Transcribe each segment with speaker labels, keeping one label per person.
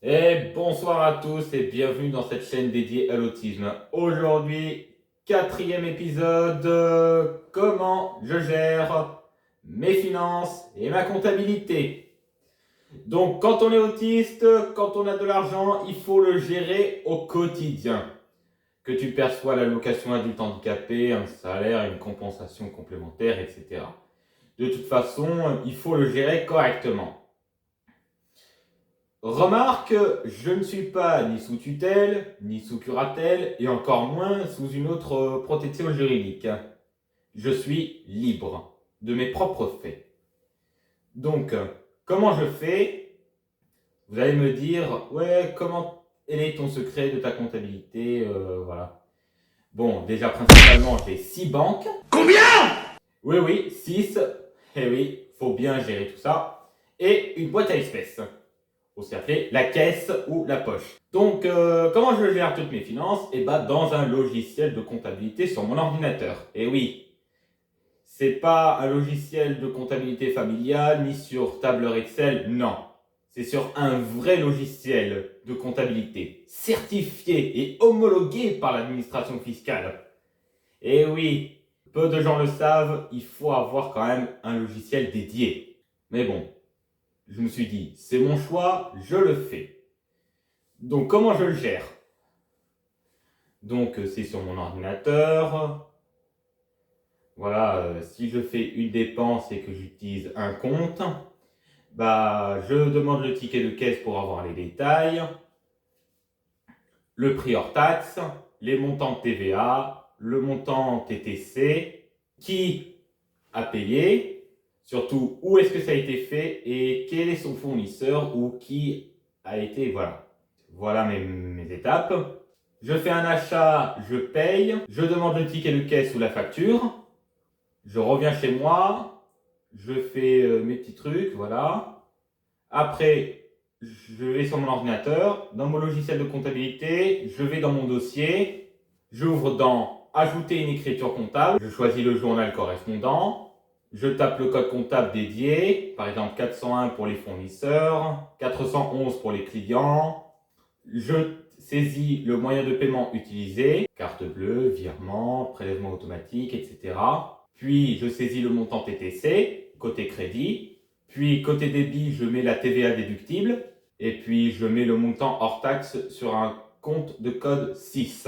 Speaker 1: Et bonsoir à tous et bienvenue dans cette chaîne dédiée à l'autisme. Aujourd'hui, quatrième épisode, comment je gère mes finances et ma comptabilité. Donc quand on est autiste, quand on a de l'argent, il faut le gérer au quotidien. Que tu perçois l'allocation adulte handicapé, un salaire, une compensation complémentaire, etc. De toute façon, il faut le gérer correctement. Remarque, je ne suis pas ni sous tutelle, ni sous curatelle, et encore moins sous une autre protection juridique. Je suis libre de mes propres faits. Donc, comment je fais? Vous allez me dire, ouais, quel est ton secret de ta comptabilité? Voilà. Bon, déjà, principalement, j'ai 6 banques.
Speaker 2: Combien?
Speaker 1: Oui, 6. Eh oui, faut bien gérer tout ça. Et une boîte à espèces, aussi appelée la caisse ou la poche. Donc, comment je gère toutes mes finances? Eh ben, dans un logiciel de comptabilité sur mon ordinateur. Et oui, c'est pas un logiciel de comptabilité familiale ni sur tableur Excel, non. C'est sur un vrai logiciel de comptabilité, certifié et homologué par l'administration fiscale. Et oui, peu de gens le savent, il faut avoir quand même un logiciel dédié. Mais bon, je me suis dit, c'est mon choix, je le fais. Donc comment je le gère? Donc c'est sur mon ordinateur. Voilà, si je fais une dépense et que j'utilise un compte, bah je demande le ticket de caisse pour avoir les détails, le prix hors taxe, les montants de TVA, le montant TTC, qui a payé, surtout où est-ce que ça a été fait et quel est son fournisseur ou qui a été, voilà. Voilà mes étapes. Je fais un achat, je paye, je demande le ticket de caisse ou la facture, je reviens chez moi, je fais mes petits trucs, voilà. Après, je vais sur mon ordinateur, dans mon logiciel de comptabilité, je vais dans mon dossier, j'ouvre dans Ajouter une écriture comptable, je choisis le journal correspondant, je tape le code comptable dédié, par exemple 401 pour les fournisseurs, 411 pour les clients, je saisis le moyen de paiement utilisé, carte bleue, virement, prélèvement automatique, etc. Puis je saisis le montant TTC, côté crédit. Puis côté débit, je mets la TVA déductible. Et puis je mets le montant hors taxe sur un compte de code 6.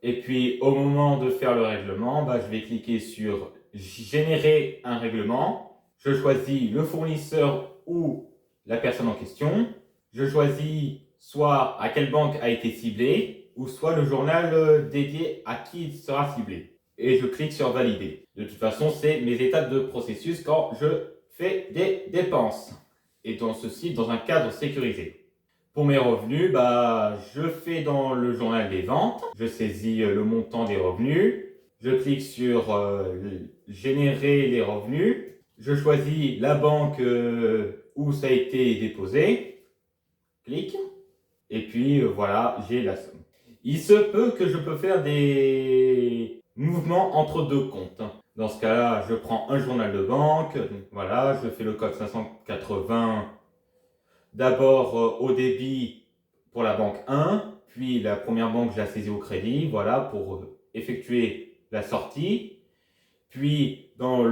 Speaker 1: Et puis au moment de faire le règlement, je vais cliquer sur générer un règlement. Je choisis le fournisseur ou la personne en question. Je choisis soit à quelle banque a été ciblé, ou soit le journal dédié à qui il sera ciblé. Et je clique sur valider. De toute façon, c'est mes étapes de processus quand je fais des dépenses. Et dans ceci, dans un cadre sécurisé. Pour mes revenus, je fais dans le journal des ventes, je saisis le montant des revenus, je clique sur générer les revenus, je choisis la banque où ça a été déposé, clique, et puis voilà, j'ai la somme. Il se peut que je peux faire des mouvements entre deux comptes. Dans ce cas-là, je prends un journal de banque, voilà, je fais le code 580 d'abord au débit pour la banque 1, puis la première banque, je la saisis au crédit, voilà, pour effectuer la sortie. Puis dans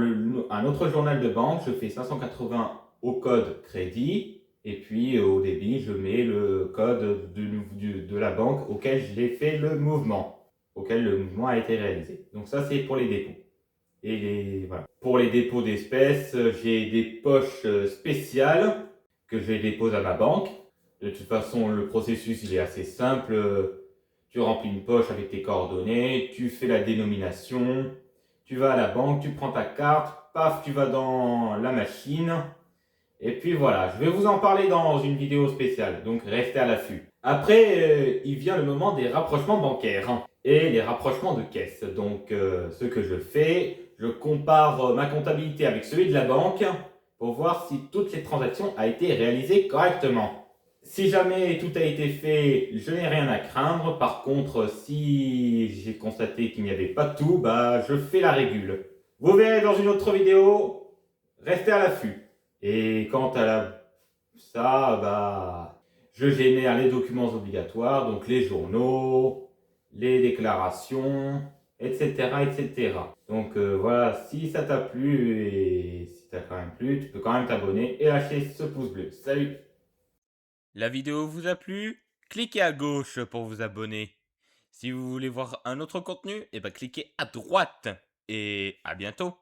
Speaker 1: un autre journal de banque, je fais 580 au code crédit, et puis au débit, je mets le code de la banque auquel j'ai fait le mouvement, auquel le mouvement a été réalisé. Donc ça, c'est pour les dépôts. Voilà. Pour les dépôts d'espèces, j'ai des poches spéciales que je dépose à ma banque. De toute façon, le processus il est assez simple. Tu remplis une poche avec tes coordonnées, tu fais la dénomination, tu vas à la banque, tu prends ta carte, paf, tu vas dans la machine. Et puis voilà, je vais vous en parler dans une vidéo spéciale, donc restez à l'affût. Après, il vient le moment des rapprochements bancaires et les rapprochements de caisse. Donc, ce que je fais, je compare ma comptabilité avec celui de la banque pour voir si toutes les transactions ont été réalisées correctement. Si jamais tout a été fait, je n'ai rien à craindre. Par contre, si j'ai constaté qu'il n'y avait pas tout, je fais la régule. Vous verrez dans une autre vidéo, restez à l'affût. Et quant à ça, je génère les documents obligatoires, donc les journaux, les déclarations, etc. etc. Donc voilà, si ça t'a plu et si t'as quand même plu, tu peux quand même t'abonner et lâcher ce pouce bleu. Salut!
Speaker 2: La vidéo vous a plu? Cliquez à gauche pour vous abonner. Si vous voulez voir un autre contenu, cliquez à droite. Et à bientôt.